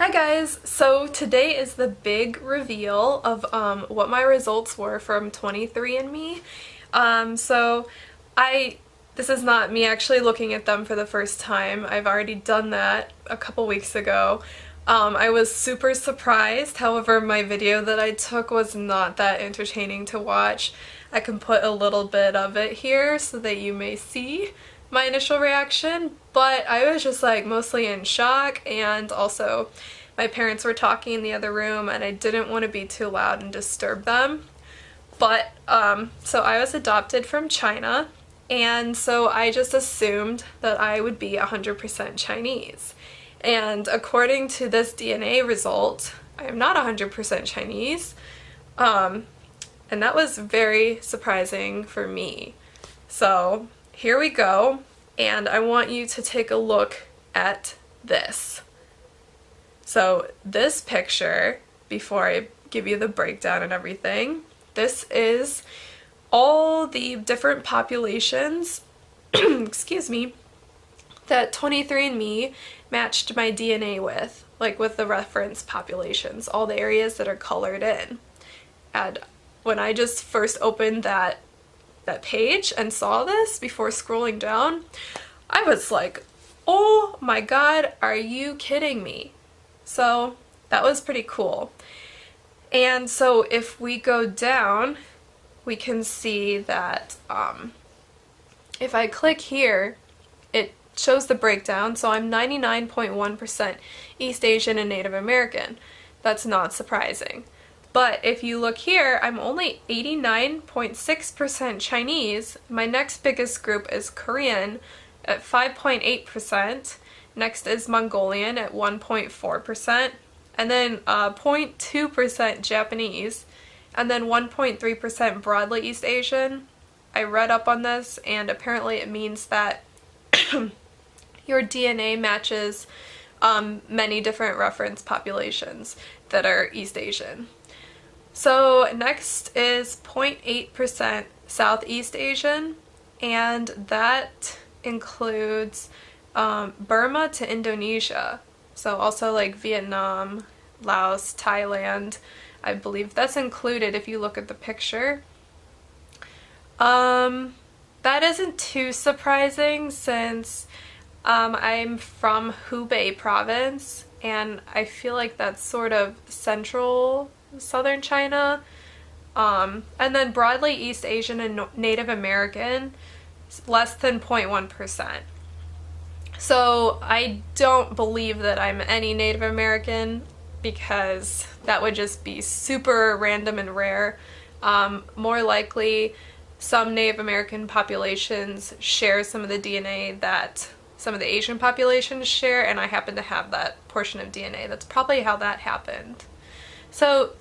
Hi guys! So today is the big reveal of what my results were from 23andMe. This is not me actually looking at them for the first time. I've already done that a couple weeks ago. I was super surprised, however my video that I took was not that entertaining to watch. I can put a little bit of it here so that you may see my initial reaction, but I was just like mostly in shock, and also my parents were talking in the other room and I didn't want to be too loud and disturb them. But so I was adopted from China, and so I just assumed that I would be 100% Chinese. And according to this DNA result, I am not 100% Chinese, and that was very surprising for me. So here we go, and I want you to take a look at this. So this picture, before I give you the breakdown and everything, this is all the different populations, excuse me, that 23andMe matched my DNA with, like with the reference populations, all the areas that are colored in. And when I just first opened that page and saw this before scrolling down, I was like, oh my god, are you kidding me? So that was pretty cool. And so if we go down, we can see that if I click here, it shows the breakdown. So I'm 99.1% East Asian and Native American. That's not surprising. But if you look here, I'm only 89.6% Chinese. My next biggest group is Korean at 5.8%. Next is Mongolian at 1.4%. And then 0.2% Japanese. And then 1.3% broadly East Asian. I read up on this, and apparently it means that your DNA matches many different reference populations that are East Asian. So next is 0.8% Southeast Asian, and that includes Burma to Indonesia. So also like Vietnam, Laos, Thailand. I believe that's included if you look at the picture. That isn't too surprising since I'm from Hubei province, and I feel like that's sort of central southern China. And then broadly East Asian and Native American, less than 0.1%. So I don't believe that I'm any Native American, because that would just be super random and rare. More likely some Native American populations share some of the DNA that some of the Asian populations share, and I happen to have that portion of DNA. That's probably how that happened. So,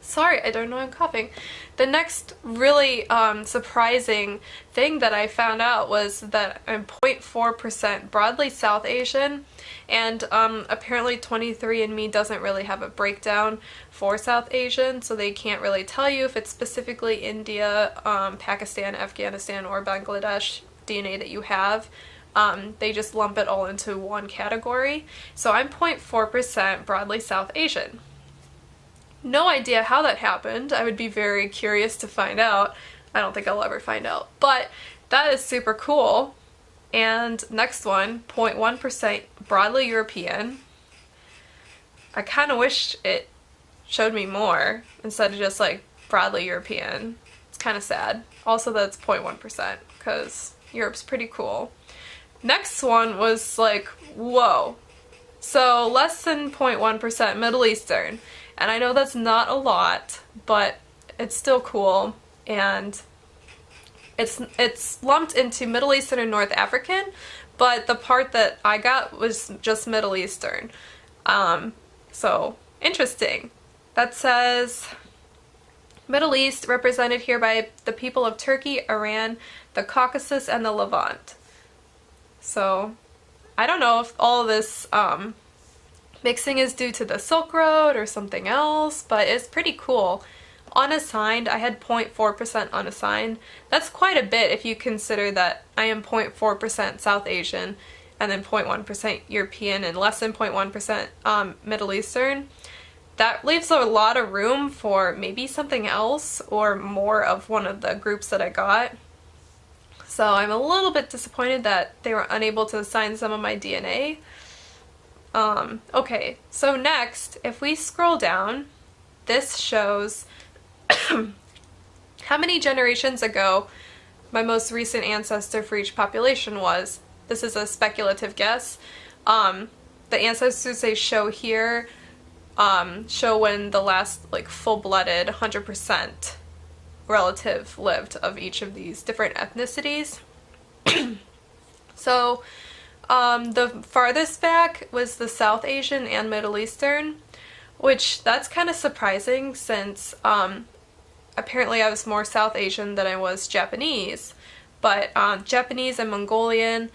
sorry, I don't know, I'm coughing. The next really surprising thing that I found out was that I'm 0.4% broadly South Asian, and apparently 23andMe doesn't really have a breakdown for South Asian, so they can't really tell you if it's specifically India, Pakistan, Afghanistan, or Bangladesh DNA that you have. They just lump it all into one category. So I'm 0.4% broadly South Asian. No idea how that happened. I would be very curious to find out. I don't think I'll ever find out, but that is super cool. And next one, 0.1% broadly European. I kind of wish it showed me more instead of just like broadly European. It's kind of sad. Also that's 0.1% because Europe's pretty cool. Next one was like, whoa. So less than 0.1% Middle Eastern. And I know that's not a lot, but it's still cool, and it's lumped into Middle Eastern and North African, but the part that I got was just Middle Eastern. So interesting. That says Middle East represented here by the people of Turkey, Iran, the Caucasus, and the Levant. So I don't know if all of this mixing is due to the Silk Road or something else, but it's pretty cool. Unassigned, I had 0.4% unassigned. That's quite a bit if you consider that I am 0.4% South Asian and then 0.1% European and less than 0.1% Middle Eastern, that leaves a lot of room for maybe something else or more of one of the groups that I got. So I'm a little bit disappointed that they were unable to assign some of my DNA. Okay, so next, if we scroll down, this shows how many generations ago my most recent ancestor for each population was. This is a speculative guess. The ancestors they show here show when the last like full-blooded 100% relative lived of each of these different ethnicities. So the farthest back was the South Asian and Middle Eastern, which that's kind of surprising since apparently I was more South Asian than I was Japanese. But Japanese and Mongolian,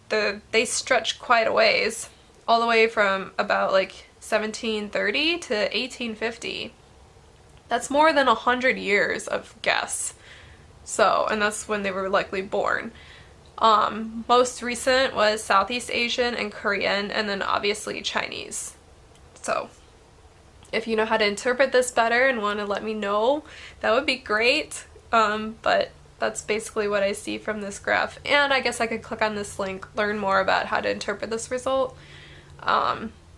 they stretch quite a ways, all the way from about like 1730 to 1850. That's more than 100 years of guess. So, and that's when they were likely born. Most recent was Southeast Asian and Korean, and then obviously Chinese. So, if you know how to interpret this better and want to let me know, that would be great. But that's basically what I see from this graph. And I guess I could click on this link, learn more about how to interpret this result.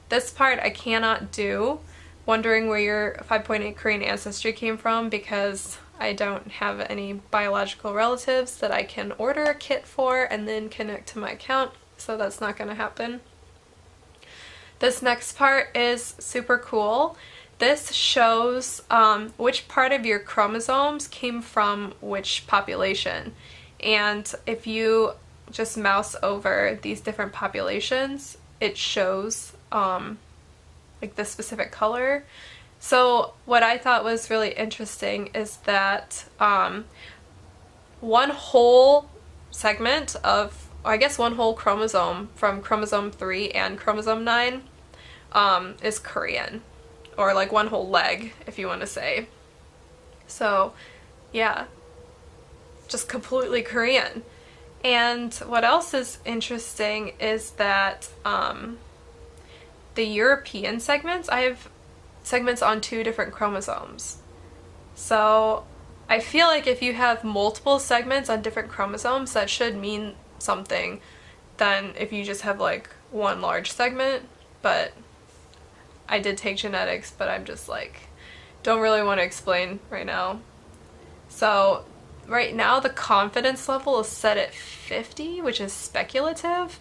This part I cannot do, wondering where your 5.8 Korean ancestry came from, because I don't have any biological relatives that I can order a kit for and then connect to my account, so that's not going to happen. This next part is super cool. This shows which part of your chromosomes came from which population. And if you just mouse over these different populations, it shows like the specific color. So what I thought was really interesting is that one whole segment of, I guess one whole chromosome from chromosome 3 and chromosome 9 is Korean, or like one whole leg, if you want to say. So yeah, just completely Korean. And what else is interesting is that the European segments, I have segments on 2 different chromosomes. So I feel like if you have multiple segments on different chromosomes, that should mean something than if you just have like one large segment. But I did take genetics, but I'm just like, don't really want to explain right now. So right now the confidence level is set at 50, which is speculative,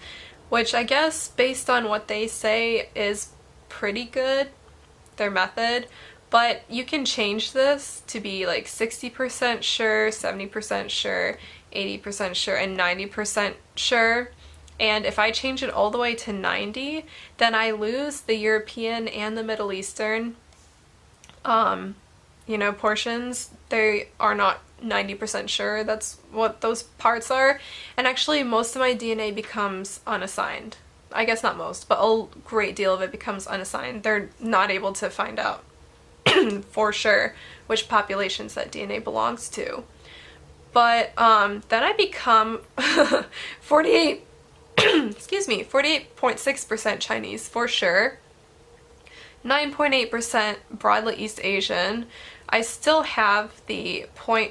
which I guess based on what they say is pretty good, their method, but you can change this to be like 60% sure, 70% sure, 80% sure, and 90% sure. And if I change it all the way to 90, then I lose the European and the Middle Eastern portions. They are not 90% sure that's what those parts are. And actually most of my DNA becomes unassigned. I guess not most, but a great deal of it becomes unassigned. They're not able to find out for sure which populations that DNA belongs to. But then I become 48.6% Chinese for sure, 9.8% broadly East Asian. I still have the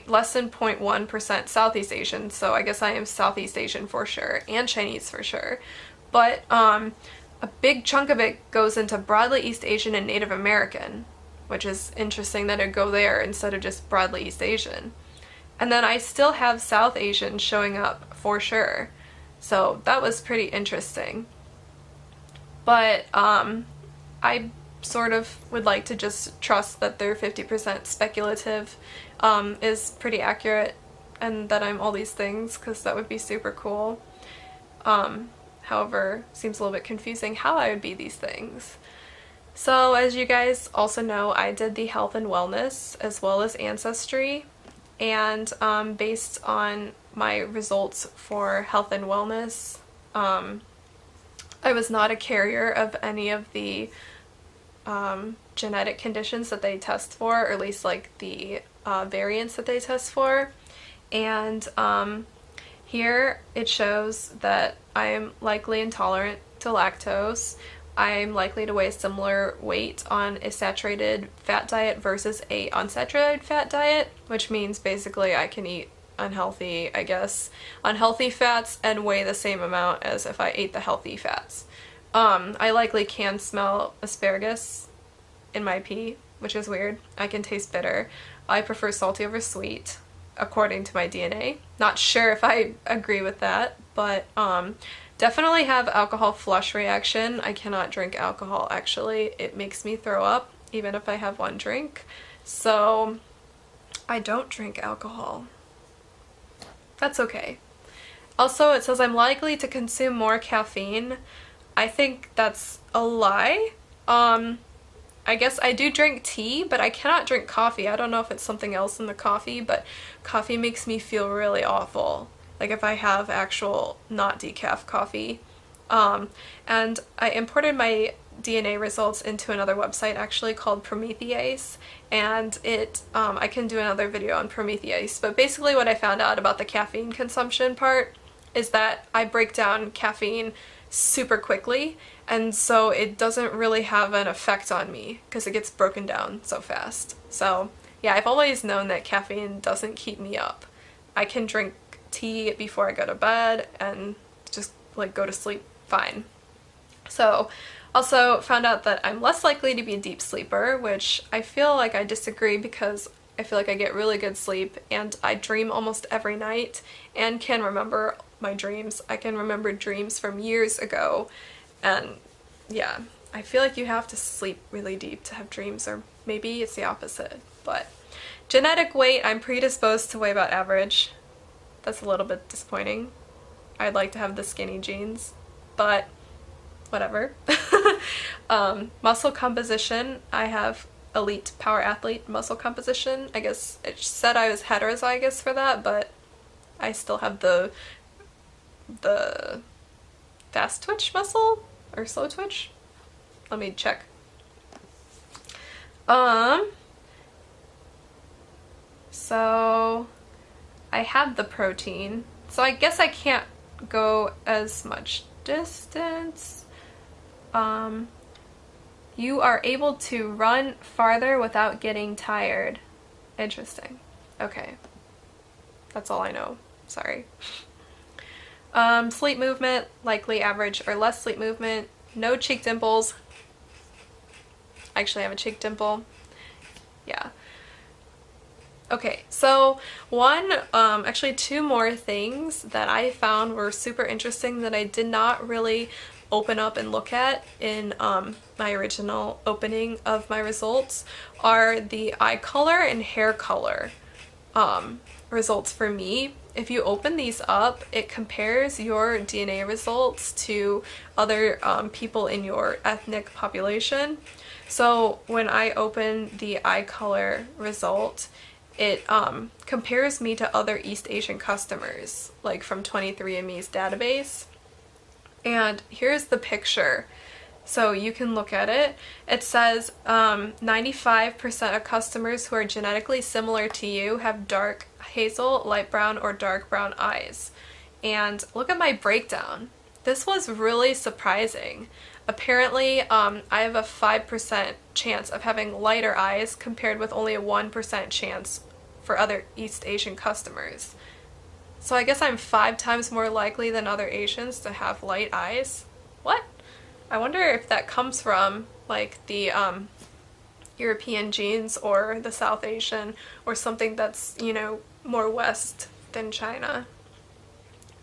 less than 0.1% Southeast Asian, so I guess I am Southeast Asian for sure, and Chinese for sure. But a big chunk of it goes into broadly East Asian and Native American, which is interesting that it go there instead of just broadly East Asian. And then I still have South Asian showing up for sure. So that was pretty interesting. But I sort of would like to just trust that their 50% speculative is pretty accurate, and that I'm all these things, because that would be super cool. However, seems a little bit confusing how I would be these things. So as you guys also know, I did the health and wellness as well as Ancestry, and based on my results for health and wellness, I was not a carrier of any of the genetic conditions that they test for, or at least like the variants that they test for. And Here it shows that I am likely intolerant to lactose. I'm likely to weigh a similar weight on a saturated fat diet versus a unsaturated fat diet, which means basically I can eat unhealthy, I guess, unhealthy fats and weigh the same amount as if I ate the healthy fats. I likely can smell asparagus in my pee, which is weird. I can taste bitter. I prefer salty over sweet, according to my DNA. Not sure if I agree with that, but definitely have alcohol flush reaction. I cannot drink alcohol, actually. It makes me throw up, even if I have one drink. So I don't drink alcohol. That's okay. Also, it says I'm likely to consume more caffeine. I think that's a lie. I guess I do drink tea, but I cannot drink coffee. I don't know if it's something else in the coffee, but coffee makes me feel really awful. Like if I have actual not decaf coffee. And I imported my DNA results into another website actually called Promethease, and I can do another video on Promethease, but basically what I found out about the caffeine consumption part is that I break down caffeine super quickly, and so it doesn't really have an effect on me because it gets broken down so fast. So yeah, I've always known that caffeine doesn't keep me up. I can drink tea before I go to bed and just like go to sleep fine. So also found out that I'm less likely to be a deep sleeper, which I feel like I disagree because I feel like I get really good sleep and I dream almost every night and can remember my dreams. I can remember dreams from years ago, and yeah, I feel like you have to sleep really deep to have dreams, or maybe it's the opposite. But genetic weight, I'm predisposed to weigh about average. That's a little bit disappointing. I'd like to have the skinny genes, but whatever. Muscle composition, I have elite power athlete muscle composition. I guess it said I was heterozygous for that, but I still have the fast twitch muscle or slow twitch. Let me check. So I have the protein, so I guess I can't go as much distance. You are able to run farther without getting tired. Interesting. Okay. That's all I know. Sorry. Sleep movement, likely average or less sleep movement. No cheek dimples. I actually have a cheek dimple. Yeah. Okay, so actually two more things that I found were super interesting that I did not really open up and look at in my original opening of my results are the eye color and hair color results for me. If you open these up, it compares your DNA results to other people in your ethnic population. So when I open the eye color result, it compares me to other East Asian customers, like from 23andMe's database. And here's the picture, so you can look at it. It says 95% of customers who are genetically similar to you have dark hazel, light brown, or dark brown eyes. And look at my breakdown. This was really surprising. Apparently, I have a 5% chance of having lighter eyes compared with only a 1% chance for other East Asian customers. So I guess I'm 5 times more likely than other Asians to have light eyes. What? I wonder if that comes from like the European genes or the South Asian or something that's, you know, more west than China.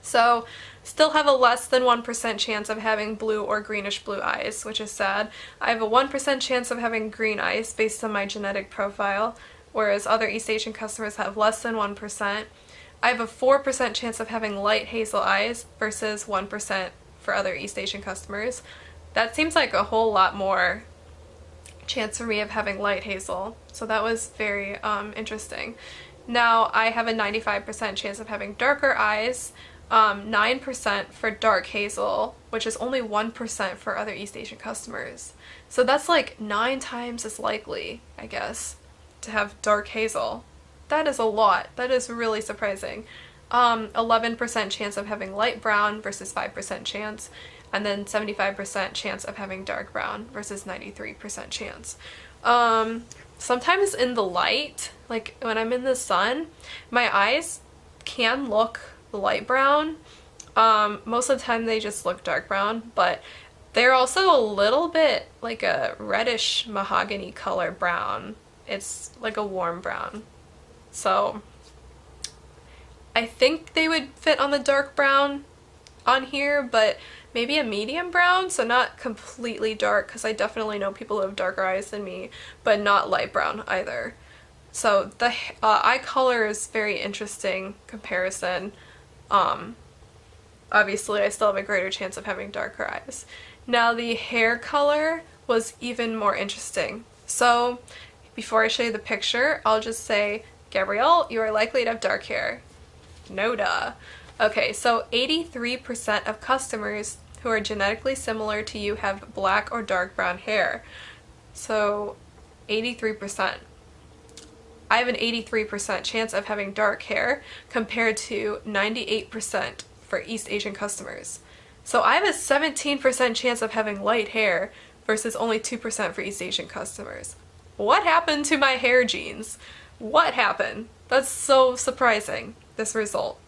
So still have a less than 1% chance of having blue or greenish blue eyes, which is sad. I have a 1% chance of having green eyes based on my genetic profile, whereas other East Asian customers have less than 1%. I have a 4% chance of having light hazel eyes versus 1% for other East Asian customers. That seems like a whole lot more chance for me of having light hazel, so that was very interesting. Now I have a 95% chance of having darker eyes, 9% for dark hazel, which is only 1% for other East Asian customers. So that's like 9 times as likely, I guess, to have dark hazel. That is a lot. That is really surprising. 11% chance of having light brown versus 5% chance, and then 75% chance of having dark brown versus 93% chance. Sometimes in the light, like when I'm in the sun, my eyes can look light brown. Most of the time they just look dark brown, but they're also a little bit like a reddish mahogany color brown. It's like a warm brown. So I think they would fit on the dark brown on here, but maybe a medium brown, so not completely dark, because I definitely know people who have darker eyes than me, but not light brown either. So the eye color is very interesting comparison. Obviously I still have a greater chance of having darker eyes. Now the hair color was even more interesting. So before I show you the picture, I'll just say, Gabrielle, you are likely to have dark hair. No duh. Okay, so 83% of customers who are genetically similar to you have black or dark brown hair. So 83%. I have an 83% chance of having dark hair compared to 98% for East Asian customers. So I have a 17% chance of having light hair versus only 2% for East Asian customers. What happened to my hair genes? What happened? That's so surprising, this result.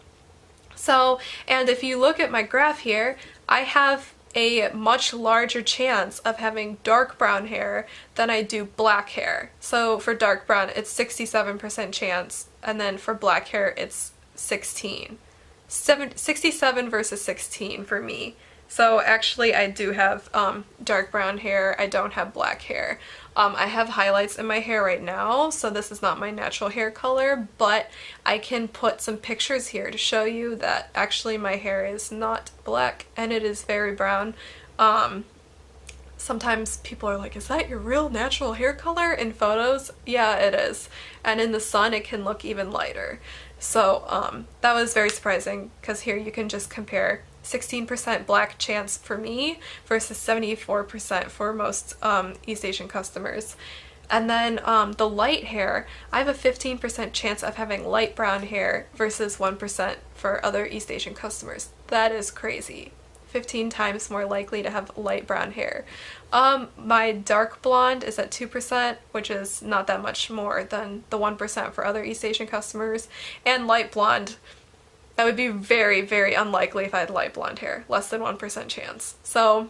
So, and if you look at my graph here, I have a much larger chance of having dark brown hair than I do black hair. So for dark brown, it's 67% chance, and then for black hair, it's 67 versus 16 for me. So actually I do have dark brown hair, I don't have black hair. I have highlights in my hair right now, so this is not my natural hair color, but I can put some pictures here to show you that actually my hair is not black and it is very brown. Sometimes people are like, is that your real natural hair color in photos? Yeah, it is. And in the sun it can look even lighter. So that was very surprising, because here you can just compare 16% black chance for me versus 74% for most East Asian customers. And then the light hair, I have a 15% chance of having light brown hair versus 1% for other East Asian customers. That is crazy. 15 times more likely to have light brown hair. My dark blonde is at 2%, which is not that much more than the 1% for other East Asian customers. And light blonde, that would be very, very unlikely if I had light blonde hair, less than 1% chance. So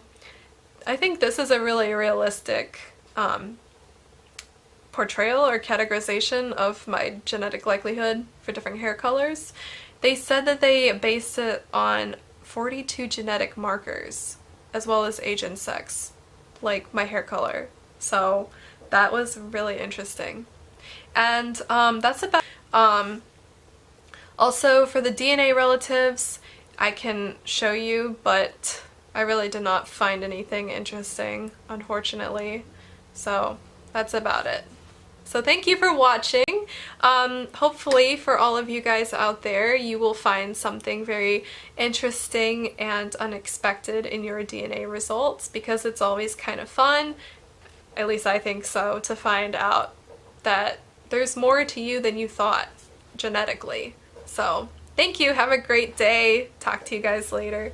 I think this is a really realistic portrayal or categorization of my genetic likelihood for different hair colors. They said that they based it on 42 genetic markers, as well as age and sex, like my hair color. So that was really interesting. And that's about also for the DNA relatives, I can show you, but I really did not find anything interesting, unfortunately. So that's about it. So thank you for watching. Hopefully for all of you guys out there, you will find something very interesting and unexpected in your DNA results, because it's always kind of fun, at least I think so, to find out that there's more to you than you thought genetically. So thank you, have a great day, talk to you guys later.